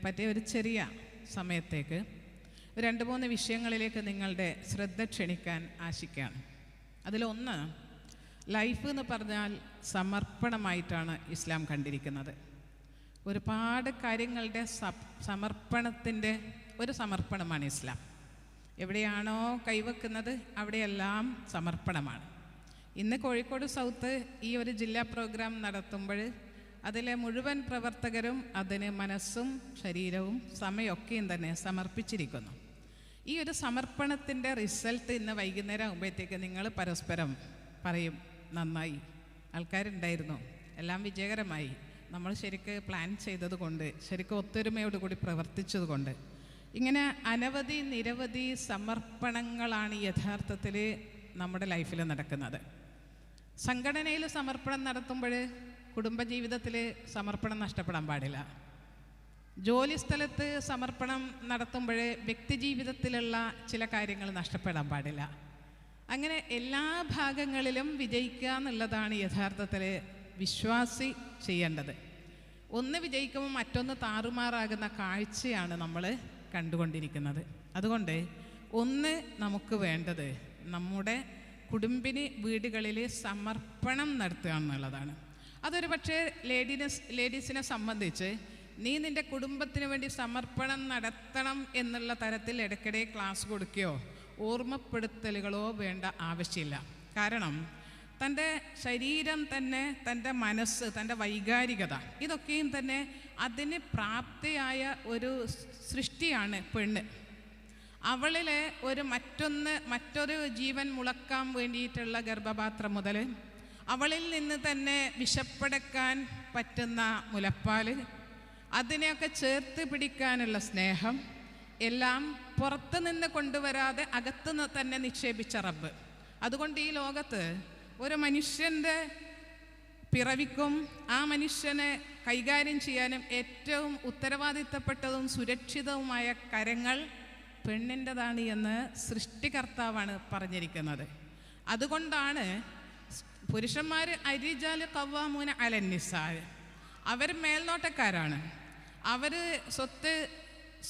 പറ്റിയ ഒരു ചെറിയ സമയത്തേക്ക് 2-3 വിഷയങ്ങളിലേക്ക് നിങ്ങളുടെ ശ്രദ്ധ ക്ഷണിക്കാൻ ആശിക്കുകയാണ്. അതിലൊന്ന്, ലൈഫ് എന്ന് പറഞ്ഞാൽ സമർപ്പണമായിട്ടാണ് ഇസ്ലാം കണ്ടിരിക്കുന്നത്. ഒരുപാട് കാര്യങ്ങളുടെ സമർപ്പണത്തിൻ്റെ ഒരു സമർപ്പണമാണ് ഇസ്ലാം. എവിടെയാണോ കൈവെക്കുന്നത് അവിടെയെല്ലാം സമർപ്പണമാണ്. ഇന്ന് കോഴിക്കോട് സൗത്ത് ഈ ഒരു ജില്ലാ പ്രോഗ്രാം നടത്തുമ്പോൾ അതിലെ മുഴുവൻ പ്രവർത്തകരും അതിന് മനസ്സും ശരീരവും സമയമൊക്കെയും തന്നെ സമർപ്പിച്ചിരിക്കുന്നു. ഈ ഒരു സമർപ്പണത്തിൻ്റെ റിസൾട്ട് ഇന്ന് വൈകുന്നേരം ആകുമ്പോഴത്തേക്ക് നിങ്ങൾ പരസ്പരം പറയും, നന്നായി, ആൾക്കാരുണ്ടായിരുന്നു, എല്ലാം വിജയകരമായി, നമ്മൾ ശരിക്ക് പ്ലാൻ ചെയ്തതുകൊണ്ട്, ശരിക്കും ഒത്തൊരുമയോടുകൂടി പ്രവർത്തിച്ചതുകൊണ്ട്. ഇങ്ങനെ നിരവധി സമർപ്പണങ്ങളാണ് യഥാർത്ഥത്തിൽ നമ്മുടെ ലൈഫിൽ നടക്കുന്നത്. സംഘടനയിൽ സമർപ്പണം നടത്തുമ്പോൾ കുടുംബജീവിതത്തിൽ സമർപ്പണം നഷ്ടപ്പെടാൻ പാടില്ല. ജോലി സ്ഥലത്ത് സമർപ്പണം നടത്തുമ്പോൾ വ്യക്തിജീവിതത്തിലുള്ള ചില കാര്യങ്ങൾ നഷ്ടപ്പെടാൻ പാടില്ല. അങ്ങനെ എല്ലാ ഭാഗങ്ങളിലും വിജയിക്കുക എന്നുള്ളതാണ് യഥാർത്ഥത്തിൽ വിശ്വാസി ചെയ്യേണ്ടത്. ഒന്ന് വിജയിക്കുമ്പോൾ മറ്റൊന്ന് താറുമാറാകുന്ന കാഴ്ചയാണ് നമ്മൾ കണ്ടുകൊണ്ടിരിക്കുന്നത്. അതുകൊണ്ട് ഒന്ന് നമുക്ക് വേണ്ടത് നമ്മുടെ കുടുംബിനി വീടുകളിൽ സമർപ്പണം നടത്തുക എന്നുള്ളതാണ്. അതൊരു പക്ഷേ ലേഡീസിനെ സംബന്ധിച്ച് നീ നിൻ്റെ കുടുംബത്തിന് വേണ്ടി സമർപ്പണം നടത്തണം എന്നുള്ള തരത്തിൽ ഇടയ്ക്കിടെ ക്ലാസ് കൊടുക്കുകയോ ഓർമ്മപ്പെടുത്തലുകളോ വേണ്ട ആവശ്യമില്ല. കാരണം തൻ്റെ ശരീരം തന്നെ, തൻ്റെ മനസ്സ്, തൻ്റെ വൈകാരികത, ഇതൊക്കെയും തന്നെ അതിന് പ്രാപ്തിയായ ഒരു സൃഷ്ടിയാണ് പെണ്ണ്. അവളിലെ മറ്റൊരു ജീവൻ മുളക്കാൻ വേണ്ടിയിട്ടുള്ള ഗർഭപാത്രം മുതൽ അവളിൽ നിന്ന് തന്നെ വിശപ്പടക്കാൻ പറ്റുന്ന മുലപ്പാൽ, അതിനെയൊക്കെ ചേർത്ത് പിടിക്കാനുള്ള സ്നേഹം എല്ലാം പുറത്തു നിന്ന് കൊണ്ടുവരാതെ അകത്തുനിന്ന് തന്നെ നിക്ഷേപിച്ച റബ്ബ്. അതുകൊണ്ട് ഈ ലോകത്ത് ഒരു മനുഷ്യൻ്റെ പിറവിക്കും ആ മനുഷ്യനെ കൈകാര്യം ചെയ്യാനും ഏറ്റവും ഉത്തരവാദിത്തപ്പെട്ടതും സുരക്ഷിതവുമായ കരങ്ങൾ പെണ്ണിൻ്റെതാണ് എന്ന് സൃഷ്ടികർത്താവാണ് പറഞ്ഞിരിക്കുന്നത്. അതുകൊണ്ടാണ് പുരുഷന്മാർ അരിജാല് ഖവ്വാമൂന അലന്നിസാ, അവർ മേൽനോട്ടക്കാരാണ്, അവർ സ്വത്ത്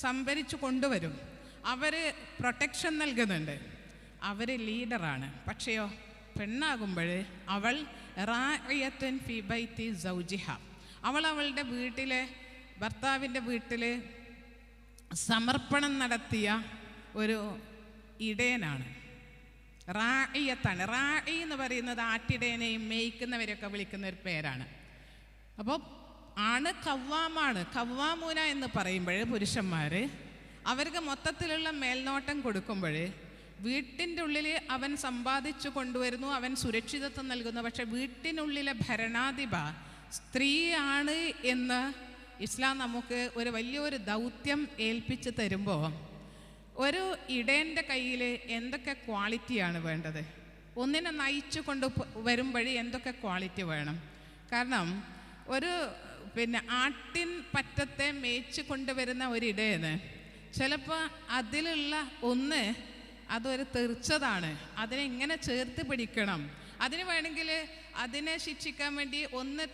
സംഭരിച്ചു കൊണ്ടുവരും, അവർ പ്രൊട്ടക്ഷൻ നൽകുന്നുണ്ട്, അവർ ലീഡറാണ്. പക്ഷെയോ പെണ്ണാകുമ്പോൾ അവൾ റാഇയത്തുൻ ഫി ബൈത്തി സൗജിഹ, അവളുടെ വീട്ടിലെ ഭർത്താവിൻ്റെ വീട്ടിൽ സമർപ്പണം നടത്തിയ ഒരു ഇടയനാണ്, റാഇയത്താണ്. റാഇ എന്ന് പറയുന്നത് ആട്ടിടയനെയും മേയ്ക്കുന്നവരെയൊക്കെ വിളിക്കുന്ന ഒരു പേരാണ്. അപ്പോൾ ആണ് ഖവ്വാമാണ്. ഖവ്വാമൂന എന്ന് പറയുമ്പോൾ പുരുഷന്മാർ അവർക്ക് മൊത്തത്തിലുള്ള മേൽനോട്ടം കൊടുക്കുമ്പോൾ വീട്ടിൻ്റെ ഉള്ളിൽ അവൻ സമ്പാദിച്ചു കൊണ്ടുവരുന്നു, അവൻ സുരക്ഷിതത്വം നൽകുന്നു. പക്ഷെ വീട്ടിനുള്ളിലെ ഭരണാധിപ സ്ത്രീയാണ് എന്ന് ഇസ്ലാം നമുക്ക് ഒരു വലിയൊരു ദൗത്യം ഏൽപ്പിച്ച് തരുമ്പോൾ ഒരു ഇടയൻ്റെ കയ്യിൽ എന്തൊക്കെ ക്വാളിറ്റിയാണ് വേണ്ടത്? ഒന്നിനെ നയിച്ചു കൊണ്ട് വരുമ്പോഴേ എന്തൊക്കെ ക്വാളിറ്റി വേണം? കാരണം ഒരു ആട്ടിൻ പറ്റത്തെ മേയിച്ച് കൊണ്ടുവരുന്ന ഒരിടയന് ചിലപ്പോൾ അതിലുള്ള അതൊരു തെറിച്ചതാണ്, അതിനെ ഇങ്ങനെ ചേർത്ത് പിടിക്കണം. അതിന് വേണമെങ്കിൽ അതിനെ ശിക്ഷിക്കാൻ വേണ്ടി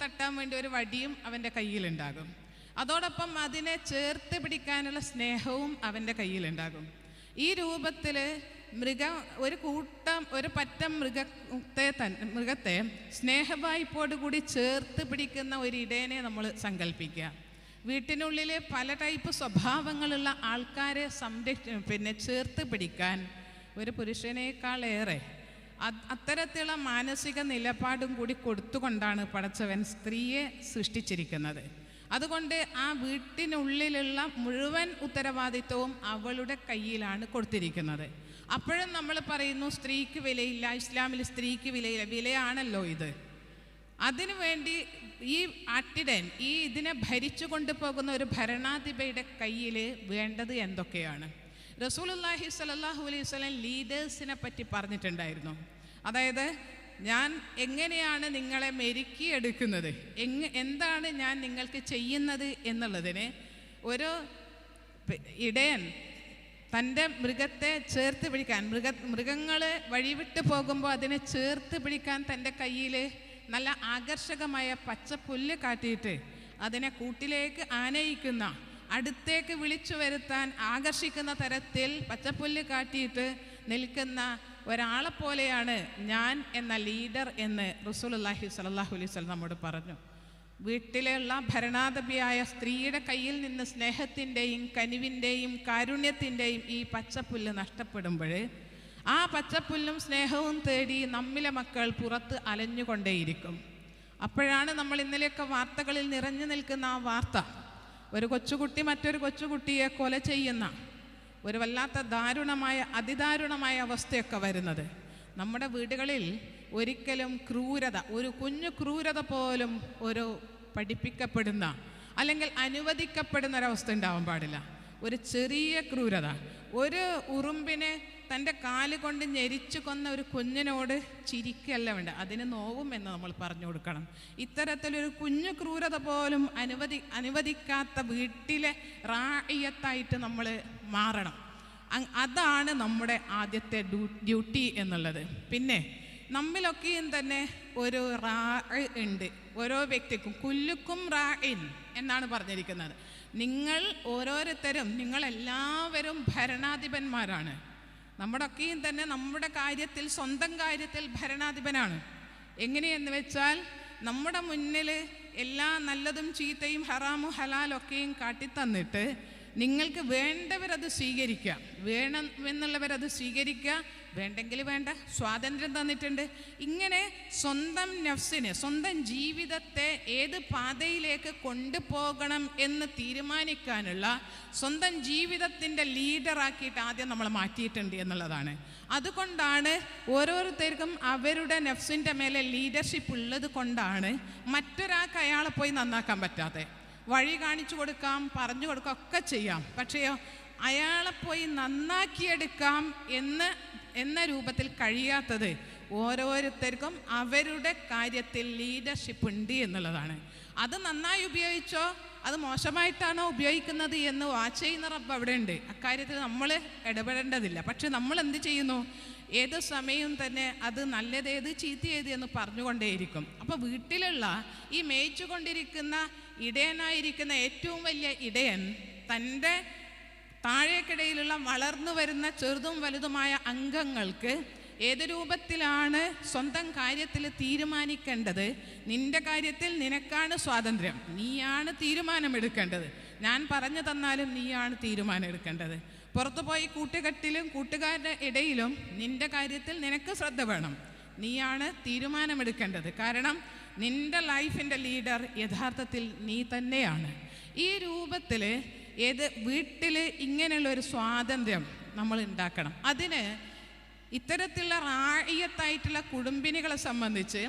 തട്ടാൻ വേണ്ടി ഒരു വടിയും അവൻ്റെ കയ്യിലുണ്ടാകും. അതോടൊപ്പം അതിനെ ചേർത്ത് പിടിക്കാനുള്ള സ്നേഹവും അവൻ്റെ കയ്യിലുണ്ടാകും. ഈ രൂപത്തിൽ ഒരു പറ്റം മൃഗത്തെ സ്നേഹവായ്പോടുകൂടി ചേർത്ത് പിടിക്കുന്ന ഒരു ഇടയനെ നമ്മൾ സങ്കല്പിക്കുക. വീട്ടിനുള്ളിൽ പല ടൈപ്പ് സ്വഭാവങ്ങളുള്ള ആൾക്കാരെ ചേർത്ത് പിടിക്കാൻ ഒരു പുരുഷനേക്കാളേറെ അത്തരത്തിലുള്ള മാനസിക നിലപാടും കൂടി കൊടുത്തുകൊണ്ടാണ് പടച്ചവൻ സ്ത്രീയെ സൃഷ്ടിച്ചിരിക്കുന്നത്. അതുകൊണ്ട് ആ വീട്ടിനുള്ളിലുള്ള മുഴുവൻ ഉത്തരവാദിത്വവും അവളുടെ കയ്യിലാണ് കൊടുത്തിരിക്കുന്നത്. അപ്പോഴും നമ്മൾ പറയുന്നു സ്ത്രീക്ക് വിലയില്ല, ഇസ്ലാമിൽ സ്ത്രീക്ക് വിലയില്ല. വിലയാണല്ലോ ഇത്. അതിനുവേണ്ടി ഈ ആട്ടിടൻ, ഇതിനെ ഭരിച്ചു കൊണ്ടുപോകുന്ന ഒരു ഭരണാധിപയുടെ കയ്യിൽ വേണ്ടത് എന്തൊക്കെയാണ്? റസൂലുള്ളാഹി സ്വല്ലല്ലാഹു അലൈഹി വസല്ലം ലീഡേഴ്സിനെ പറ്റി പറഞ്ഞിട്ടുണ്ടായിരുന്നു. അതായത് ഞാൻ എങ്ങനെയാണ് നിങ്ങളെ മെരുക്കിയെടുക്കുന്നത്, എന്താണ് ഞാൻ നിങ്ങൾക്ക് ചെയ്യുന്നത് എന്നുള്ളതിന് ഒരു ഇടയൻ തൻ്റെ മൃഗത്തെ ചേർത്ത് പിടിക്കാൻ, മൃഗങ്ങൾ വഴിവിട്ട് പോകുമ്പോൾ അതിനെ ചേർത്ത് പിടിക്കാൻ തൻ്റെ കയ്യിൽ നല്ല ആകർഷകമായ പച്ചപ്പുല്ല് കാട്ടിയിട്ട് അതിനെ കൂട്ടിലേക്ക് ആനയിക്കുന്ന അടുത്തേക്ക് വിളിച്ചു വരുത്താൻ ആകർഷിക്കുന്ന തരത്തിൽ പച്ചപ്പുല്ല് കാട്ടിയിട്ട് നിൽക്കുന്ന ഒരാളെ പോലെയാണ് ഞാൻ എന്ന ലീഡർ എന്ന് റസൂലുള്ളാഹി സ്വല്ലല്ലാഹു അലൈഹി വസല്ലം നമ്മോട് പറഞ്ഞു. വീട്ടിലുള്ള ഭരണാധിപയായ സ്ത്രീയുടെ കയ്യിൽ നിന്ന് സ്നേഹത്തിൻ്റെയും കനിവിൻ്റെയും കാരുണ്യത്തിൻ്റെയും ഈ പച്ചപ്പുല്ല് നഷ്ടപ്പെടുമ്പോൾ ആ പച്ചപ്പുല്ലും സ്നേഹവും തേടി നമ്മിലെ മക്കൾ പുറത്ത് അലഞ്ഞുകൊണ്ടേയിരിക്കും. അപ്പോഴാണ് നമ്മൾ ഇന്നലെയൊക്കെ വാർത്തകളിൽ നിറഞ്ഞു നിൽക്കുന്ന ആ വാർത്ത, ഒരു കൊച്ചുകുട്ടി മറ്റൊരു കൊച്ചുകുട്ടിയെ കൊല ചെയ്യുന്ന ഒരു വല്ലാത്ത അതിദാരുണമായ അവസ്ഥയൊക്കെ വരുന്നത്. നമ്മുടെ വീടുകളിൽ ഒരിക്കലും ക്രൂരത, ഒരു കുഞ്ഞു ക്രൂരത പോലും ഒരു പഠിപ്പിക്കപ്പെടുന്ന അല്ലെങ്കിൽ അനുവദിക്കപ്പെടുന്ന ഒരവസ്ഥ ഉണ്ടാവാൻ പാടില്ല. ഒരു ചെറിയ ക്രൂരത, ഒരു ഉറുമ്പിനെ തൻ്റെ കാല് കൊണ്ട് ഞെരിച്ചു കൊന്ന ഒരു കുഞ്ഞിനോട് ചിരിക്കല്ല വേണ്ട, അതിന് നോവും എന്ന് നമ്മൾ പറഞ്ഞു കൊടുക്കണം. ഇത്തരത്തിലൊരു കുഞ്ഞു ക്രൂരത പോലും അനുവദിക്കാത്ത വീട്ടിലെ റാഇയത്തായിട്ട് നമ്മൾ മാറണം. അതാണ് നമ്മുടെ ആദ്യത്തെ ഡ്യൂട്ടി എന്നുള്ളത്. പിന്നെ നമ്മിലൊക്കെയും തന്നെ ഒരു റാഇ ഉണ്ട്. ഓരോ വ്യക്തിക്കും കുല്ലുക്കും റാഇൻ എന്നാണ് പറഞ്ഞിരിക്കുന്നത്. ഓരോരുത്തരും നിങ്ങളെല്ലാവരും ഭരണാധിപന്മാരാണ്. നമ്മുടെയൊക്കെയും തന്നെ നമ്മുടെ കാര്യത്തിൽ, സ്വന്തം കാര്യത്തിൽ ഭരണാധിപനാണ്. എങ്ങനെയെന്ന് വെച്ചാൽ നമ്മുടെ മുന്നിൽ എല്ലാ നല്ലതും ചീത്തയും ഹറാമും ഹലാലൊക്കെയും കാട്ടിത്തന്നിട്ട് നിങ്ങൾക്ക് വേണ്ടവരത് സ്വീകരിക്കുക, വേണമെന്നുള്ളവരത് സ്വീകരിക്കുക, വേണ്ടെങ്കിൽ വേണ്ട, സ്വാതന്ത്ര്യം തന്നിട്ടുണ്ട്. ഇങ്ങനെ സ്വന്തം നഫ്സിനെ, സ്വന്തം ജീവിതത്തെ ഏത് പാതയിലേക്ക് കൊണ്ടുപോകണം എന്ന് തീരുമാനിക്കാനുള്ള സ്വന്തം ജീവിതത്തിൻ്റെ ലീഡറാക്കിയിട്ട് ആദ്യം നമ്മൾ മാറ്റിയിട്ടുണ്ട് എന്നുള്ളതാണ്. അതുകൊണ്ടാണ് ഓരോരുത്തർക്കും അവരുടെ നഫ്സിൻ്റെ മേലെ ലീഡർഷിപ്പ് ഉള്ളത് കൊണ്ടാണ് മറ്റൊരാൾക്ക് അയാളെ പോയി നന്നാക്കാൻ പറ്റാതെ. വഴി കാണിച്ചു കൊടുക്കാം, പറഞ്ഞു കൊടുക്കാം, ഒക്കെ ചെയ്യാം. പക്ഷേയോ അയാളെ പോയി നന്നാക്കിയെടുക്കാം എന്ന രൂപത്തിൽ കഴിയാത്തത് ഓരോരുത്തർക്കും അവരുടെ കാര്യത്തിൽ ലീഡർഷിപ്പ് ഉണ്ട് എന്നുള്ളതാണ്. അത് നന്നായി ഉപയോഗിച്ചോ അത് മോശമായിട്ടാണോ ഉപയോഗിക്കുന്നത് എന്ന് വാച്ച് ചെയ്യുന്ന റബ്ബ് അവിടെ ഉണ്ട്. അക്കാര്യത്തിൽ നമ്മൾ ഇടപെടേണ്ടതില്ല. പക്ഷെ നമ്മൾ എന്ത് ചെയ്യുന്നു? ഏത് സമയവും തന്നെ അത് നല്ലതേത് ചീത്തയേത് എന്ന് പറഞ്ഞുകൊണ്ടേയിരിക്കും. അപ്പോൾ വീട്ടിലുള്ള ഈ മേയിച്ചുകൊണ്ടിരിക്കുന്ന ഇടയനായിരിക്കുന്ന ഏറ്റവും വലിയ ഇടയൻ തൻ്റെ താഴേക്കിടയിലുള്ള വളർന്നു വരുന്ന ചെറുതും വലുതുമായ അംഗങ്ങൾക്ക് ഏത് രൂപത്തിലാണ് സ്വന്തം കാര്യത്തിൽ തീരുമാനിക്കേണ്ടത്, നിന്റെ കാര്യത്തിൽ നിനക്കാണ് സ്വാതന്ത്ര്യം, നീയാണ് തീരുമാനമെടുക്കേണ്ടത്. ഞാൻ പറഞ്ഞു തന്നാലും നീയാണ് തീരുമാനം എടുക്കേണ്ടത്. പുറത്തു പോയി കൂട്ടുകെട്ടിലും കൂട്ടുകാരുടെ ഇടയിലും നിന്റെ കാര്യത്തിൽ നിനക്ക് ശ്രദ്ധ വേണം, നീയാണ് തീരുമാനമെടുക്കേണ്ടത്. കാരണം നിന്റെ ലൈഫിൻ്റെ ലീഡർ യഥാർത്ഥത്തിൽ നീ തന്നെയാണ്. ഈ രൂപത്തിൽ വീട്ടിൽ ഇങ്ങനെയുള്ളൊരു സ്വാതന്ത്ര്യം നമ്മൾ ഉണ്ടാക്കണം. അതിന് ഇത്തരത്തിലുള്ള റാഇയത്തായിട്ടുള്ള കുടുംബിനികളെ സംബന്ധിച്ച്,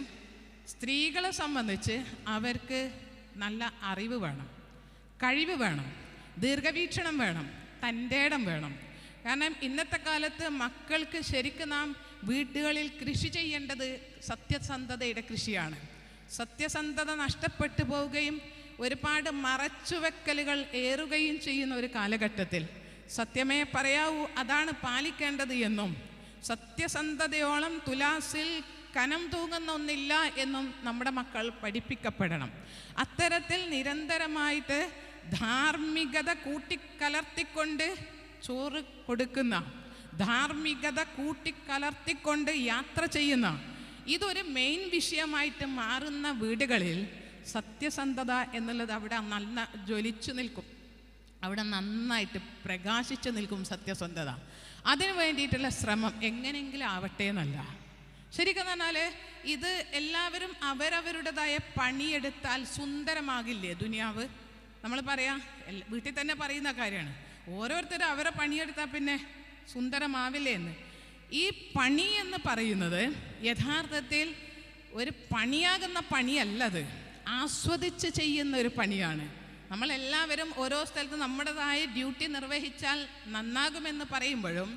സ്ത്രീകളെ സംബന്ധിച്ച് അവർക്ക് നല്ല അറിവ് വേണം, കഴിവ് വേണം, ദീർഘവീക്ഷണം വേണം, തൻ്റെ ഇടം വേണം. കാരണം ഇന്നത്തെ കാലത്ത് മക്കൾക്ക് ശരിക്കും നാം വീടുകളിൽ കൃഷി ചെയ്യേണ്ടത് സത്യസന്ധതയുടെ കൃഷിയാണ്. സത്യസന്ധത നഷ്ടപ്പെട്ടു പോവുകയും ഒരുപാട് മറച്ചുവെക്കലുകൾ ഏറുകയും ചെയ്യുന്ന ഒരു കാലഘട്ടത്തിൽ സത്യമേ പറയാവൂ, അതാണ് പാലിക്കേണ്ടത് എന്നും സത്യസന്ധതയോളം തുലാസിൽ കനം തൂങ്ങുന്ന ഒന്നില്ല എന്നും നമ്മുടെ മക്കൾ പഠിപ്പിക്കപ്പെടണം. അത്തരത്തിൽ നിരന്തരമായിട്ട് ധാർമ്മികത കൂട്ടിക്കലർത്തിക്കൊണ്ട് ചോറ് കൊടുക്കുന്ന, ധാർമ്മികത കൂട്ടിക്കലർത്തിക്കൊണ്ട് യാത്ര ചെയ്യുന്ന, ഇതൊരു മെയിൻ വിഷയമായിട്ട് മാറുന്ന വീടുകളിൽ സത്യസന്ധത എന്നുള്ളത് അവിടെ നല്ല ജ്വലിച്ചു നിൽക്കും, അവിടെ നന്നായിട്ട് പ്രകാശിച്ചു നിൽക്കും സത്യസന്ധത. അതിനു വേണ്ടിയിട്ടുള്ള ശ്രമം എങ്ങനെയെങ്കിലും ആവട്ടെ എന്നല്ല. ശരിക്കും പറഞ്ഞാൽ ഇത് എല്ലാവരും അവരവരുടേതായ പണിയെടുത്താൽ സുന്ദരമാകില്ലേ ദുനിയാവ്? നമ്മൾ പറയാം, വീട്ടിൽ തന്നെ പറയുന്ന കാര്യമാണ്, ഓരോരുത്തരും അവരെ പണിയെടുത്താൽ പിന്നെ സുന്ദരമാവില്ലേ എന്ന്. ഈ പണി എന്ന് പറയുന്നത് യഥാർത്ഥത്തിൽ ഒരു പണിയാകുന്ന പണിയല്ലത്, ആസ്വദിച്ച് ചെയ്യുന്ന ഒരു പണിയാണ്. നമ്മളെല്ലാവരും ഓരോ സ്ഥലത്ത് നമ്മുടേതായ ഡ്യൂട്ടി നിർവഹിച്ചാൽ നന്നാകുമെന്ന് പറയുമ്പോഴും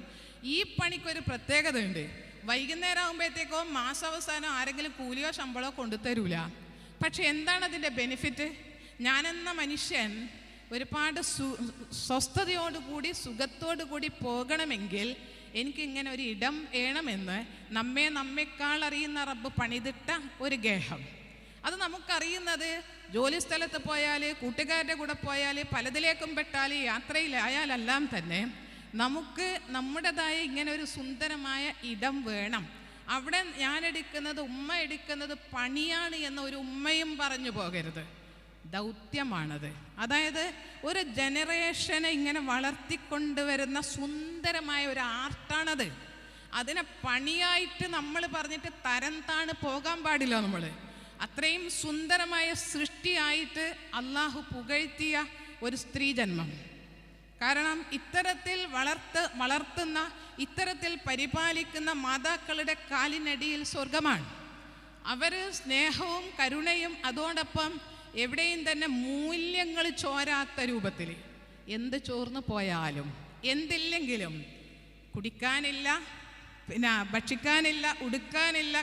ഈ പണിക്കൊരു പ്രത്യേകതയുണ്ട്. വൈകുന്നേരം ആകുമ്പോഴത്തേക്കോ മാസാവസാനം ആരെങ്കിലും കൂലിയോ ശമ്പളമോ കൊണ്ടുതരൂല. പക്ഷെ എന്താണ് അതിൻ്റെ ബെനിഫിറ്റ്? ഞാനെന്ന മനുഷ്യൻ ഒരുപാട് സ്വസ്ഥതയോടുകൂടി സുഖത്തോടുകൂടി പോകണമെങ്കിൽ എനിക്കിങ്ങനെ ഒരു ഇടം വേണമെന്ന് നമ്മെക്കാൾ അറിയുന്ന റബ്ബ് പണിതിട്ട ഒരു ഗേഹം. അത് നമുക്കറിയുന്നത് ജോലി സ്ഥലത്ത് പോയാൽ, കൂട്ടുകാരുടെ കൂടെ പോയാൽ, പലതിലേക്കും പെട്ടാൽ, യാത്രയിലായാലെല്ലാം തന്നെ നമുക്ക് നമ്മുടേതായ ഇങ്ങനെ ഒരു സുന്ദരമായ ഇടം വേണം. അവിടെ ഞാൻ എടുക്കുന്നത്, ഉമ്മ എടുക്കുന്നത് പണിയാണ് എന്ന് ഒരു ഉമ്മയും പറഞ്ഞു പോകരുത്. ദൗത്യമാണത്. അതായത് ഒരു ജനറേഷനെ ഇങ്ങനെ വളർത്തിക്കൊണ്ടുവരുന്ന സുന്ദരമായ ഒരു ആർട്ടാണത്. അതിനെ പണിയായിട്ട് നമ്മൾ പറഞ്ഞിട്ട് തരം താണ് പോകാൻ പാടില്ല. നമ്മൾ അത്രയും സുന്ദരമായ സൃഷ്ടിയായിട്ട് അള്ളാഹു പുകഴ്ത്തിയ ഒരു സ്ത്രീ ജന്മം. കാരണം ഇത്തരത്തിൽ വളർത്തുന്ന, ഇത്തരത്തിൽ പരിപാലിക്കുന്ന മാതാക്കളുടെ കാലിനടിയിൽ സ്വർഗമാണ്. അവർ സ്നേഹവും കരുണയും അതോടൊപ്പം എവിടെയും തന്നെ മൂല്യങ്ങൾ ചോരാത്ത രൂപത്തിൽ, എന്ത് ചോർന്നു പോയാലും, എന്തില്ലെങ്കിലും, കുടിക്കാനില്ല, പിന്നെ ഭക്ഷിക്കാനില്ല, ഉടുക്കാനില്ല,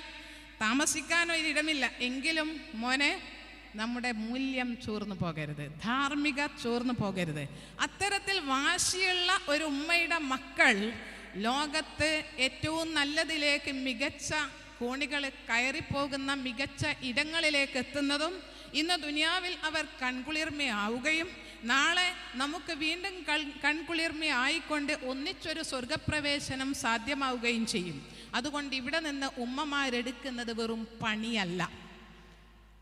താമസിക്കാനോ ഒരിടമില്ല എങ്കിലും മോനെ നമ്മുടെ മൂല്യം ചോർന്നു പോകരുത്, ധാർമ്മിക ചോർന്നു പോകരുത്. അത്തരത്തിൽ വാശിയുള്ള ഒരു ഉമ്മയുടെ മക്കൾ ലോകത്ത് ഏറ്റവും നല്ലതിലേക്ക്, മികച്ച കോണികൾ കയറിപ്പോകുന്ന മികച്ച ഇടങ്ങളിലേക്ക് എത്തുന്നതും ഇന്ന് ദുനിയാവിൽ അവർ കൺകുളിർമയാവുകയും നാളെ നമുക്ക് വീണ്ടും കൺകുളിർമയായിക്കൊണ്ട് ഒന്നിച്ചൊരു സ്വർഗപ്രവേശനം സാധ്യമാവുകയും ചെയ്യും. അതുകൊണ്ട് ഇവിടെ നിന്ന് ഉമ്മമാരെടുക്കുന്നത് വെറും പണിയല്ല,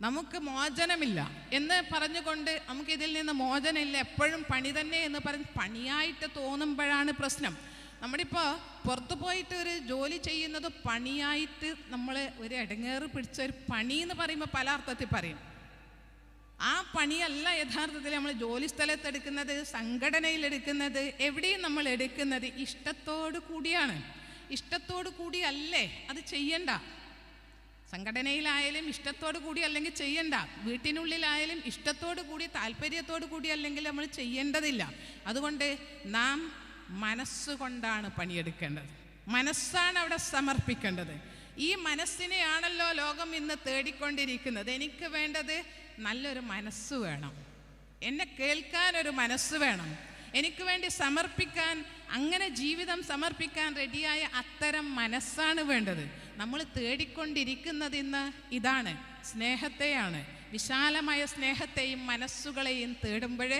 നമുക്ക് മോചനമില്ല എന്ന് പറഞ്ഞുകൊണ്ട് നമുക്കിതിൽ നിന്ന് മോചനമില്ല, എപ്പോഴും പണി തന്നെ എന്ന് പറഞ്ഞ് പണിയായിട്ട് തോന്നുമ്പോഴാണ് പ്രശ്നം. നമ്മളിപ്പോൾ പുറത്തു പോയിട്ട് ഒരു ജോലി ചെയ്യുന്നത് പണിയായിട്ട് നമ്മൾ ഒരു ഇടങ്ങേറ് പിടിച്ച ഒരു പണി എന്ന് പറയുമ്പോൾ പല അർത്ഥത്തിൽ പറയും. ആ പണിയല്ല യഥാർത്ഥത്തിൽ നമ്മൾ ജോലി സ്ഥലത്ത് എടുക്കുന്നത്, സംഘടനയിൽ എടുക്കുന്നത്, എവിടെയും നമ്മൾ എടുക്കുന്നത് ഇഷ്ടത്തോടു കൂടിയാണ്. ഇഷ്ടത്തോടു കൂടിയല്ലേ അത് ചെയ്യണ്ട. സംഘടനയിലായാലും ഇഷ്ടത്തോടു കൂടി അല്ലെങ്കിൽ ചെയ്യണ്ട, വീട്ടിനുള്ളിലായാലും ഇഷ്ടത്തോടു കൂടി താല്പര്യത്തോടു കൂടി അല്ലെങ്കിൽ നമ്മൾ ചെയ്യേണ്ടതില്ല. അതുകൊണ്ട് നാം മനസ്സുകൊണ്ടാണ് പണിയെടുക്കേണ്ടത്, മനസ്സാണ് അവിടെ സമർപ്പിക്കേണ്ടത്. ഈ മനസ്സിനെയാണല്ലോ ലോകം ഇന്ന് തേടിക്കൊണ്ടിരിക്കുന്നത്. എനിക്ക് വേണ്ടത് നല്ലൊരു മനസ്സ് വേണം, എന്നെ കേൾക്കാനൊരു മനസ്സ് വേണം, എനിക്ക് വേണ്ടി സമർപ്പിക്കാൻ, അങ്ങനെ ജീവിതം സമർപ്പിക്കാൻ റെഡിയായ അത്തരം മനസ്സാണ് വേണ്ടത്. നമ്മൾ തേടിക്കൊണ്ടിരിക്കുന്നത് ഇന്ന് ഇതാണ്, സ്നേഹത്തെയാണ്. വിശാലമായ സ്നേഹത്തെയും മനസ്സുകളെയും തേടുമ്പോൾ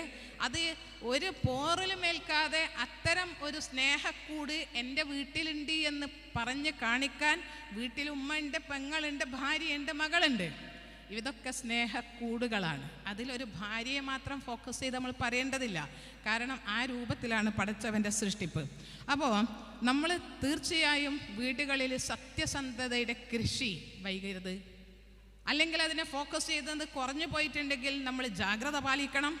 അത് ഒരു പോറലും ഏൽക്കാതെ അത്തരം ഒരു സ്നേഹക്കൂട് എൻ്റെ വീട്ടിലുണ്ട് എന്ന് പറഞ്ഞ് കാണിക്കാൻ, വീട്ടിൽ ഉമ്മയുണ്ട്, പെങ്ങളുണ്ട്, ഭാര്യയുണ്ട്, മകളുണ്ട്, ഇതൊക്കെ സ്നേഹക്കൂടുകളാണ്. അതിലൊരു ഭാര്യയെ മാത്രം ഫോക്കസ് ചെയ്ത് നമ്മൾ പറയേണ്ടതില്ല, കാരണം ആ രൂപത്തിലാണ് പടച്ചവൻ്റെ സൃഷ്ടിപ്പ്. അപ്പോൾ നമ്മൾ തീർച്ചയായും വീടുകളിൽ സത്യസന്ധതയുടെ കൃഷി വൈകരുത്, അല്ലെങ്കിൽ അതിനെ ഫോക്കസ് ചെയ്തത് കുറഞ്ഞു പോയിട്ടുണ്ടെങ്കിൽ നമ്മൾ ജാഗ്രത പാലിക്കണം.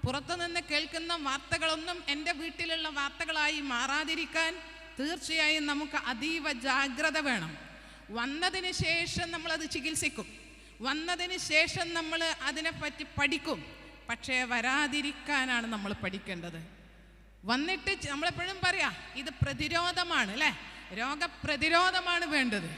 പുറത്തുനിന്ന് കേൾക്കുന്ന വാർത്തകളൊന്നും എൻ്റെ വീട്ടിലുള്ള വാർത്തകളായി മാറാതിരിക്കാൻ തീർച്ചയായും നമുക്ക് അതീവ ജാഗ്രത വേണം. വന്നതിന് ശേഷം നമ്മളത് ചികിത്സിക്കും, വന്നതിന് ശേഷം നമ്മൾ അതിനെപ്പറ്റി പഠിക്കും. പക്ഷേ വരാതിരിക്കാനാണ് നമ്മൾ പഠിക്കേണ്ടത്. വന്നിട്ട് നമ്മളെപ്പോഴും പറയാം ഇത് പ്രതിരോധമാണ് അല്ലേ, രോഗപ്രതിരോധമാണ് വേണ്ടത്.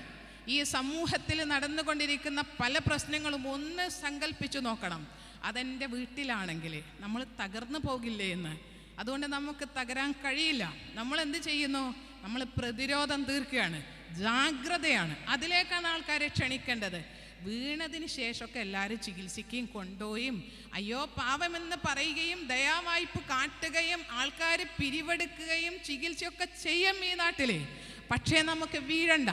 ഈ സമൂഹത്തിൽ നടന്നുകൊണ്ടിരിക്കുന്ന പല പ്രശ്നങ്ങളും ഒന്ന് സങ്കല്പിച്ചു നോക്കണം, അതെൻ്റെ വീട്ടിലാണെങ്കിൽ നമ്മൾ തകർന്നു പോകില്ലേ എന്ന്. അതുകൊണ്ട് നമുക്ക് തകരാൻ കഴിയില്ല. നമ്മൾ എന്ത് ചെയ്യുന്നു? നമ്മൾ പ്രതിരോധം തീർക്കുകയാണ്, ജാഗ്രതയാണ്. അതിലേക്കാണ് ആൾക്കാരെ ക്ഷണിക്കേണ്ടത്. വീണതിന് ശേഷമൊക്കെ എല്ലാവരും ചികിത്സിക്കുകയും കൊണ്ടുപോയും അയ്യോ പാവമെന്ന് പറയുകയും ദയാവായ്പ് കാട്ടുകയും ആൾക്കാർ പിരിവെടുക്കുകയും ചികിത്സയൊക്കെ ചെയ്യും ഈ നാട്ടിൽ. പക്ഷേ നമുക്ക് വീഴണ്ട,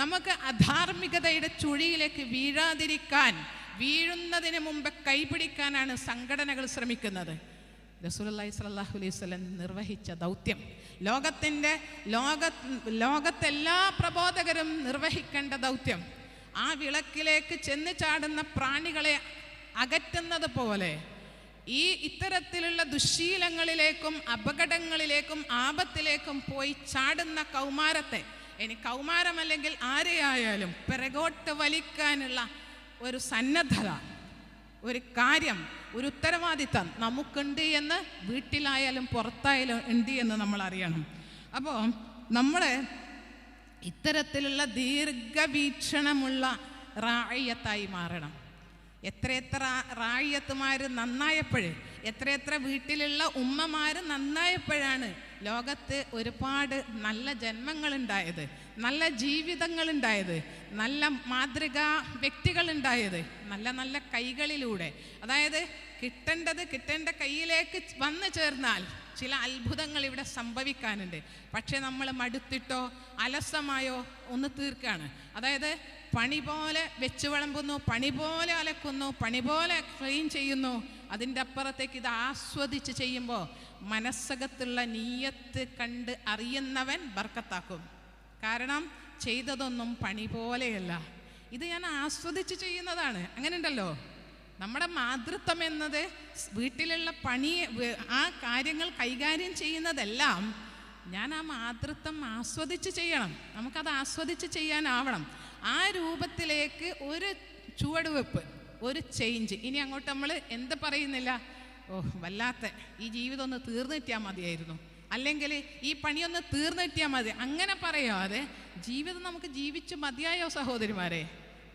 നമുക്ക് അധാർമികതയുടെ ചുഴിയിലേക്ക് വീഴാതിരിക്കാൻ, വീഴുന്നതിന് മുമ്പ് കൈപിടിക്കാനാണ് സംഘടനകൾ ശ്രമിക്കുന്നത്. റസൂലുള്ളാഹി സ്വല്ലല്ലാഹു അലൈഹി വസല്ലം നിർവഹിച്ച ദൗത്യം, ലോകത്തെല്ലാ പ്രബോധകരും നിർവഹിക്കേണ്ട ദൗത്യം, ആ വിളക്കിലേക്ക് ചെന്ന് ചാടുന്ന പ്രാണികളെ അകറ്റുന്നത് പോലെ ഈ ഇത്തരത്തിലുള്ള ദുശ്ശീലങ്ങളിലേക്കും അപകടങ്ങളിലേക്കും ആപത്തിലേക്കും പോയി ചാടുന്ന കൗമാരത്തെ, ഇനി കൗമാരമല്ലെങ്കിൽ ആരെയായാലും പിറകോട്ട് വലിക്കാനുള്ള ഒരു സന്നദ്ധത, ഒരു കാര്യം, ഒരു ഉത്തരവാദിത്തം നമുക്കുണ്ട് എന്ന് വീട്ടിലായാലും പുറത്തായാലും ഉണ്ട് എന്ന് നമ്മൾ അറിയണം. അപ്പോൾ നമ്മൾ ഇത്തരത്തിലുള്ള ദീർഘവീക്ഷണമുള്ള റായിയത്തായി മാറണം. എത്രയെത്ര റായിയത്തുമാർ നന്നായപ്പോഴേ എത്രയെത്ര വീട്ടിലുള്ള ഉമ്മമാർ നന്നായപ്പോഴാണ് ലോകത്ത് ഒരുപാട് നല്ല ജന്മങ്ങളുണ്ടായത്, നല്ല ജീവിതങ്ങളുണ്ടായത്, നല്ല മാതൃകാ വ്യക്തികളുണ്ടായത്, നല്ല നല്ല കൈകളിലൂടെ. അതായത് കിട്ടേണ്ട കയ്യിലേക്ക് വന്നു ചേർന്നാൽ ചില അത്ഭുതങ്ങൾ ഇവിടെ സംഭവിക്കാനുണ്ട്. പക്ഷെ നമ്മൾ മടുത്തിട്ടോ അലസമായോ ഒന്ന് തീർക്കാണ്. അതായത് പണി പോലെ വെച്ച് വിളമ്പുന്നു, പണി പോലെ അലക്കുന്നു, പണി പോലെ ക്ലീൻ ചെയ്യുന്നു. അതിൻ്റെ അപ്പുറത്തേക്ക് ഇത് ആസ്വദിച്ച് ചെയ്യുമ്പോൾ മനസ്സകത്തുള്ള നീയത്ത് കണ്ട് അറിയുന്നവൻ ബർക്കത്താക്കും. കാരണം ചെയ്തതൊന്നും പണി പോലെയല്ല, ഇത് ഞാൻ ആസ്വദിച്ച് ചെയ്യുന്നതാണ്. അങ്ങനെ ഉണ്ടല്ലോ. നമ്മുടെ മാതൃത്വം എന്നത് വീട്ടിലുള്ള പണി, ആ കാര്യങ്ങൾ കൈകാര്യം ചെയ്യുന്നതെല്ലാം ഞാൻ ആ മാതൃത്വം ആസ്വദിച്ച് ചെയ്യണം. നമുക്കത് ആസ്വദിച്ച് ചെയ്യാനാവണം. ആ രൂപത്തിലേക്ക് ഒരു ചുവടുവെപ്പ്, ഒരു ചേഞ്ച്. ഇനി അങ്ങോട്ട് നമ്മൾ എന്ത് പറയുന്നില്ല, വല്ലാത്ത ഈ ജീവിതം ഒന്ന് തീർന്നിട്ടിയാൽ മതിയായിരുന്നു, അല്ലെങ്കിൽ ഈ പണിയൊന്ന് തീർന്നിട്ടിയാൽ മതി, അങ്ങനെ പറയാതെ ജീവിതം നമുക്ക് ജീവിച്ച് മതിയായോ സഹോദരിമാരെ?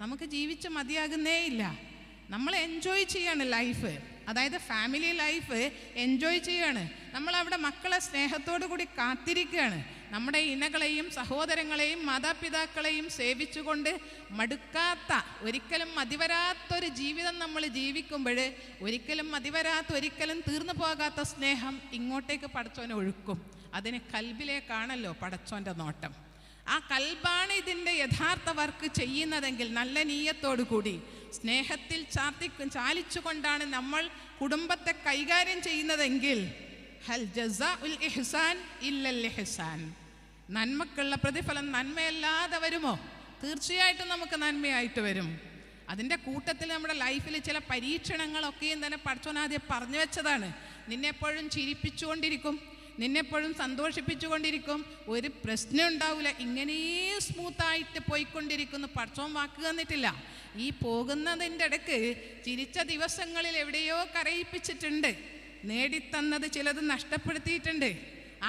നമുക്ക് ജീവിച്ച് മതിയാകുന്നേ ഇല്ല. നമ്മൾ എൻജോയ് ചെയ്യാണ് ലൈഫ്. അതായത് ഫാമിലി ലൈഫ് എൻജോയ് ചെയ്യാണ്. നമ്മളവിടെ മക്കളെ സ്നേഹത്തോടു കൂടി കാത്തിരിക്കുകയാണ്. നമ്മുടെ ഇണകളെയും സഹോദരങ്ങളെയും മാതാപിതാക്കളെയും സേവിച്ചുകൊണ്ട് മടുക്കാത്ത, ഒരിക്കലും മതിവരാത്തൊരു ജീവിതം നമ്മൾ ജീവിക്കുമ്പോൾ ഒരിക്കലും മതിവരാത്ത, ഒരിക്കലും തീർന്നു പോകാത്ത സ്നേഹം ഇങ്ങോട്ടേക്ക് പടച്ചോനെ ഒഴുക്കും. അതിന് കൽബിലേക്കാണല്ലോ പടച്ചോൻ്റെ നോട്ടം. ആ കൽബാണ് ഇതിൻ്റെ യഥാർത്ഥ വർക്ക് ചെയ്യുന്നതെങ്കിൽ, നല്ല നീയത്തോടു കൂടി സ്നേഹത്തിൽ ചാലിച്ചുകൊണ്ടാണ് നമ്മൾ കുടുംബത്തെ കൈകാര്യം ചെയ്യുന്നതെങ്കിൽ, ഹൽ ജസാഉൽ ഇഹ്സാൻ ഇല്ലൽ ഇഹ്സാൻ, നന്മക്കുള്ള പ്രതിഫലം നന്മയല്ലാതെ വരുമോ? തീർച്ചയായിട്ടും നമുക്ക് നന്മയായിട്ട് വരും. അതിൻ്റെ കൂട്ടത്തിൽ നമ്മുടെ ലൈഫിൽ ചില പരീക്ഷണങ്ങളൊക്കെയും തന്നെ പടച്ചോൻ ആദ്യം പറഞ്ഞു വെച്ചതാണ്. നിന്നെപ്പോഴും ചിരിപ്പിച്ചുകൊണ്ടിരിക്കും, നിന്നെപ്പോഴും സന്തോഷിപ്പിച്ചുകൊണ്ടിരിക്കും, ഒരു പ്രശ്നം ഉണ്ടാവില്ല, ഇങ്ങനെ സ്മൂത്തായിട്ട് പോയിക്കൊണ്ടിരിക്കുന്നു. പടച്ചോൻ വാക്ക് തന്നിട്ടില്ല. ഈ പോകുന്നതിൻ്റെ ഇടയ്ക്ക് ചിരിച്ച ദിവസങ്ങളിൽ എവിടെയോ കരയിപ്പിച്ചിട്ടുണ്ട്, നേടിത്തന്നത് ചിലത് നഷ്ടപ്പെടുത്തിയിട്ടുണ്ട്,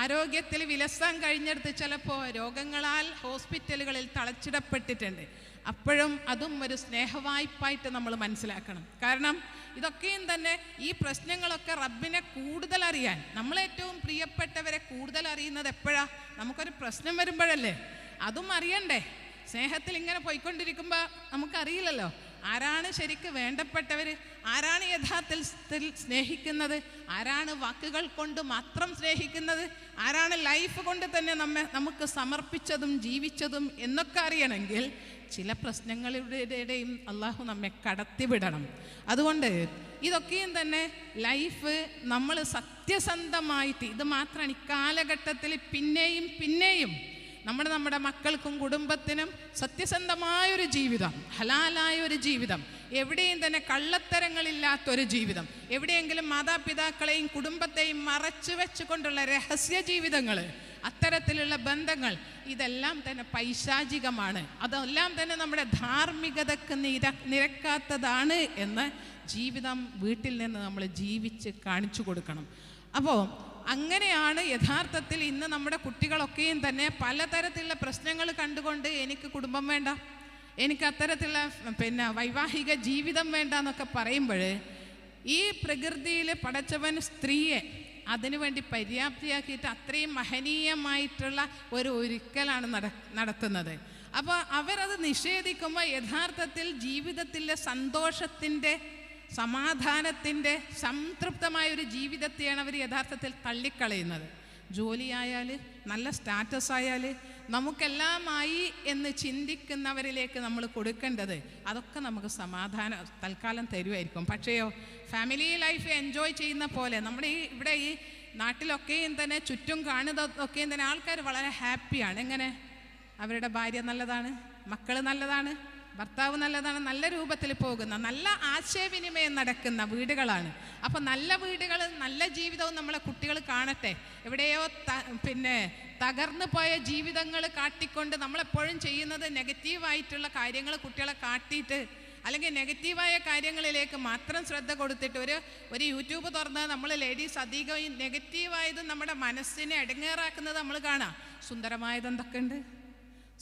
ആരോഗ്യത്തിൽ വിലസാൻ കഴിഞ്ഞെടുത്ത് ചിലപ്പോൾ രോഗങ്ങളാൽ ഹോസ്പിറ്റലുകളിൽ തളച്ചിടപ്പെട്ടിട്ടുണ്ട്. അപ്പോഴും അതും ഒരു സ്നേഹവായ്പായിട്ട് നമ്മൾ മനസ്സിലാക്കണം. കാരണം ഇതൊക്കെയും തന്നെ, ഈ പ്രശ്നങ്ങളൊക്കെ റബ്ബിനെ കൂടുതൽ അറിയാൻ, നമ്മളേറ്റവും പ്രിയപ്പെട്ടവരെ കൂടുതൽ അറിയുന്നത് എപ്പോഴാണ്? നമുക്കൊരു പ്രശ്നം വരുമ്പോഴല്ലേ. അതും അറിയണ്ടേ? സ്നേഹത്തിൽ ഇങ്ങനെ പോയിക്കൊണ്ടിരിക്കുമ്പോൾ നമുക്കറിയില്ലല്ലോ ആരാണ് ശരിക്ക് വേണ്ടപ്പെട്ടവർ, ആരാണ് യഥാർത്ഥത്തിൽ സ്നേഹിക്കുന്നത്, ആരാണ് വാക്കുകൾ കൊണ്ട് മാത്രം സ്നേഹിക്കുന്നത്, ആരാണ് ലൈഫ് കൊണ്ട് തന്നെ നമുക്ക് സമർപ്പിച്ചതും ജീവിച്ചതും എന്നൊക്കെ അറിയണമെങ്കിൽ ചില പ്രശ്നങ്ങളുടെയും അള്ളാഹു നമ്മെ കടത്തിവിടണം. അതുകൊണ്ട് ഇതൊക്കെയും തന്നെ ലൈഫ് നമ്മൾ സത്യസന്ധമായിട്ട്, ഇത് മാത്രമാണ് ഈ കാലഘട്ടത്തിൽ പിന്നെയും പിന്നെയും നമ്മുടെ മക്കൾക്കും കുടുംബത്തിനും സത്യസന്ധമായൊരു ജീവിതം, ഹലാലായ ഒരു ജീവിതം, എവിടെയും തന്നെ കള്ളത്തരങ്ങളില്ലാത്തൊരു ജീവിതം, എവിടെയെങ്കിലും മാതാപിതാക്കളെയും കുടുംബത്തെയും മറച്ചു വെച്ചുകൊണ്ടുള്ള രഹസ്യ ജീവിതങ്ങൾ, അത്തരത്തിലുള്ള ബന്ധങ്ങൾ, ഇതെല്ലാം തന്നെ പൈശാചികമാണ്. അതെല്ലാം തന്നെ നമ്മുടെ ധാർമ്മികതക്ക് നിരക്കാത്തതാണ് എന്ന് ജീവിതം വീട്ടിൽ നിന്ന് നമ്മൾ ജീവിച്ച് കാണിച്ചു കൊടുക്കണം. അപ്പോൾ അങ്ങനെയാണ് യഥാർത്ഥത്തിൽ ഇന്ന് നമ്മുടെ കുട്ടികളൊക്കെയും തന്നെ പലതരത്തിലുള്ള പ്രശ്നങ്ങൾ കണ്ടുകൊണ്ട് എനിക്ക് കുടുംബം വേണ്ട, എനിക്ക് അത്തരത്തിലുള്ള വൈവാഹിക ജീവിതം വേണ്ട എന്നൊക്കെ പറയുമ്പോൾ, ഈ പ്രകൃതിയിൽ പടച്ചവൻ സ്ത്രീയെ അതിനുവേണ്ടി പര്യാപ്തിയാക്കിയിട്ട് അത്രയും മഹനീയമായിട്ടുള്ള ഒരു ഒരുക്കലാണ് നടത്തുന്നത്. അപ്പോൾ അവരത് നിഷേധിക്കുമ്പോൾ യഥാർത്ഥത്തിൽ ജീവിതത്തിലെ സന്തോഷത്തിൻ്റെ, സമാധാനത്തിൻ്റെ, സംതൃപ്തമായൊരു ജീവിതത്തെയാണ് അവർ യഥാർത്ഥത്തിൽ തള്ളിക്കളയുന്നത്. ജോലിയായാൽ, നല്ല സ്റ്റാറ്റസ് ആയാൽ, നമുക്കെല്ലാമായി എന്ന് ചിന്തിക്കുന്നവരിലേക്ക് നമ്മൾ കൊടുക്കേണ്ടത് അതൊക്കെ നമുക്ക് സമാധാനം തൽക്കാലം തരുമായിരിക്കും. പക്ഷേയോ ഫാമിലി ലൈഫ് എൻജോയ് ചെയ്യുന്ന പോലെ നമ്മുടെ ഇവിടെ ഈ നാട്ടിലൊക്കെയും തന്നെ ചുറ്റും കാണുന്നതൊക്കെയും തന്നെ ആൾക്കാർ വളരെ ഹാപ്പിയാണ്. എങ്ങനെ? അവരുടെ ഭാര്യ നല്ലതാണ്, മക്കൾ നല്ലതാണ്, ഭർത്താവ് നല്ലതാണ്, നല്ല രൂപത്തിൽ പോകുന്ന, നല്ല ആശയവിനിമയം നടക്കുന്ന വീടുകളാണ്. അപ്പം നല്ല വീടുകൾ, നല്ല ജീവിതവും നമ്മളെ കുട്ടികൾ കാണട്ടെ. എവിടെയോ തകർന്നു പോയ ജീവിതങ്ങൾ കാട്ടിക്കൊണ്ട് നമ്മളെപ്പോഴും ചെയ്യുന്നത് നെഗറ്റീവായിട്ടുള്ള കാര്യങ്ങൾ കുട്ടികളെ കാട്ടിയിട്ട്, അല്ലെങ്കിൽ നെഗറ്റീവായ കാര്യങ്ങളിലേക്ക് മാത്രം ശ്രദ്ധ കൊടുത്തിട്ട് ഒരു യൂട്യൂബ് തുറന്ന് നമ്മൾ ലേഡീസ് അധികം നെഗറ്റീവായത് നമ്മുടെ മനസ്സിനെ ഇടങ്ങേറാക്കുന്നത് നമ്മൾ കാണാം. സുന്ദരമായത് എന്തൊക്കെ ഉണ്ട്?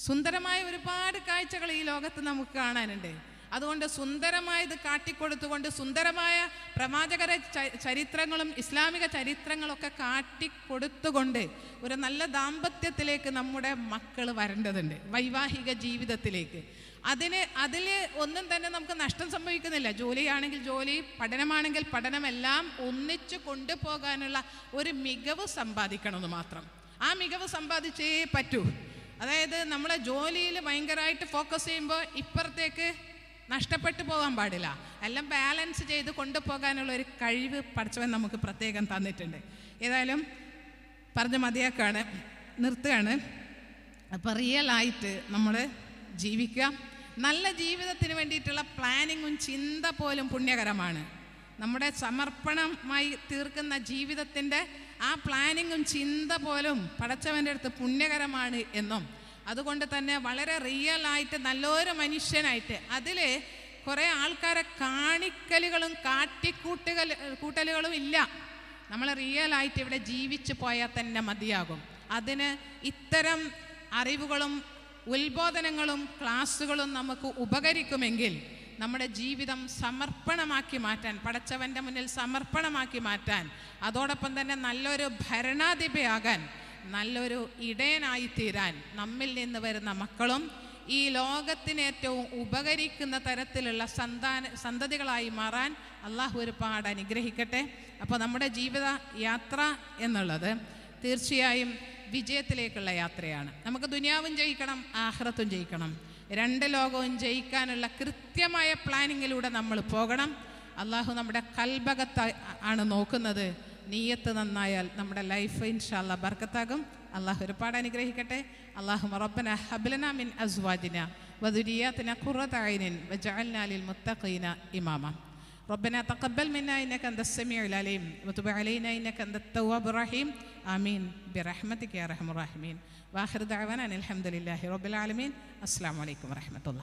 സുന്ദരമായ ഒരുപാട് കാഴ്ചകൾ ഈ ലോകത്ത് നമുക്ക് കാണാനുണ്ട്. അതുകൊണ്ട് സുന്ദരമായത് കാട്ടിക്കൊടുത്തുകൊണ്ട് സുന്ദരമായ പ്രവാചകര ചരിത്രങ്ങളും ഇസ്ലാമിക ചരിത്രങ്ങളൊക്കെ കാട്ടിക്കൊടുത്തുകൊണ്ട് ഒരു നല്ല ദാമ്പത്യത്തിലേക്ക് നമ്മുടെ മക്കൾ വരേണ്ടതുണ്ട്, വൈവാഹിക ജീവിതത്തിലേക്ക്. അതിൽ ഒന്നും തന്നെ നമുക്ക് നഷ്ടം സംഭവിക്കുന്നില്ല. ജോലിയാണെങ്കിൽ ജോലി, പഠനമാണെങ്കിൽ പഠനമെല്ലാം ഒന്നിച്ചു കൊണ്ടുപോകാനുള്ള ഒരു മികവ് സമ്പാദിക്കണമെന്ന് മാത്രം. ആ മികവ് സമ്പാദിച്ചേ പറ്റൂ. അതായത് നമ്മളെ ജോലിയിൽ ഭയങ്കരമായിട്ട് ഫോക്കസ് ചെയ്യുമ്പോൾ ഇപ്പുറത്തേക്ക് നഷ്ടപ്പെട്ടു പോകാൻ പാടില്ല. എല്ലാം ബാലൻസ് ചെയ്ത് കൊണ്ടുപോകാനുള്ള ഒരു കഴിവ് പഠിച്ചവൻ നമുക്ക് പ്രത്യേകം തന്നിട്ടുണ്ട്. ഏതായാലും പറഞ്ഞ മതിയാക്കാണ്, നിർത്തുകയാണ്. അപ്പോൾ റിയലായിട്ട് നമ്മൾ ജീവിക്കുക. നല്ല ജീവിതത്തിന് വേണ്ടിയിട്ടുള്ള പ്ലാനിങ്ങും ചിന്ത പോലും പുണ്യകരമാണ്. നമ്മുടെ സമർപ്പണമായി തീർക്കുന്ന ജീവിതത്തിൻ്റെ ആ പ്ലാനിങ്ങും ചിന്ത പോലും പടച്ചവൻ്റെ അടുത്ത് പുണ്യകരമാണ് എന്നും, അതുകൊണ്ട് തന്നെ വളരെ റിയലായിട്ട് നല്ലൊരു മനുഷ്യനായിട്ട് അതിൽ കുറേ ആൾക്കാരെ കാണിക്കലുകളും കൂട്ടലുകളും ഇല്ല. നമ്മൾ റിയലായിട്ട് ഇവിടെ ജീവിച്ചു പോയാൽ തന്നെ മതിയാകും. അതിന് ഇത്തരം അറിവുകളും ഉത്ബോധനങ്ങളും ക്ലാസ്സുകളും നമുക്ക് ഉപകരിക്കുമെങ്കിൽ നമ്മുടെ ജീവിതം സമർപ്പണമാക്കി മാറ്റാൻ, പടച്ചവൻ്റെ മുന്നിൽ സമർപ്പണമാക്കി മാറ്റാൻ, അതോടൊപ്പം തന്നെ നല്ലൊരു ഭരണാധിപയാകാൻ, നല്ലൊരു ഇടയനായി തീരാൻ നമ്മിൽ നിന്ന് വരുന്ന മക്കളും ഈ ലോകത്തിന് ഏറ്റവും ഉപകരിക്കുന്ന തരത്തിലുള്ള സന്തതികളായി മാറാൻ അള്ളാഹു ഒരുപാട് അനുഗ്രഹിക്കട്ടെ. അപ്പോൾ നമ്മുടെ ജീവിത യാത്ര എന്നുള്ളത് തീർച്ചയായും വിജയത്തിലേക്കുള്ള യാത്രയാണ്. നമുക്ക് ദുനിയാവും ജയിക്കണം, ആഖിറത്തും ജയിക്കണം. രണ്ട് ലോകവും ജയിക്കാനുള്ള കൃത്യമായ പ്ലാനിങ്ങിലൂടെ നമ്മൾ പോകണം. അള്ളാഹു നമ്മുടെ കൽബകത്ത് ആണ് നോക്കുന്നത്. നീയത്ത് നന്നായാൽ നമ്മുടെ ലൈഫ് ഇൻഷാ അല്ലാഹ് ബർക്കത്താകും. അള്ളാഹു ഒരുപാട് അനുഗ്രഹിക്കട്ടെ. അല്ലാഹുമ്മ റബ്ബന ഹബ് ലനാ മിൻ അസ്വാജിനാ വദുരിയാതിനാ ഖുറത അയ്നിൻ വജഅൽനാ ലിൽ മുത്തഖീന ഇമാമ. ربنا تقبل منا إنك أنت السميع العليم وتب علينا إنك أنت التواب الرحيم آمين برحمتك يا أرحم الراحمين وآخر دعوانا الحمد لله رب العالمين. السلام عليكم ورحمة الله.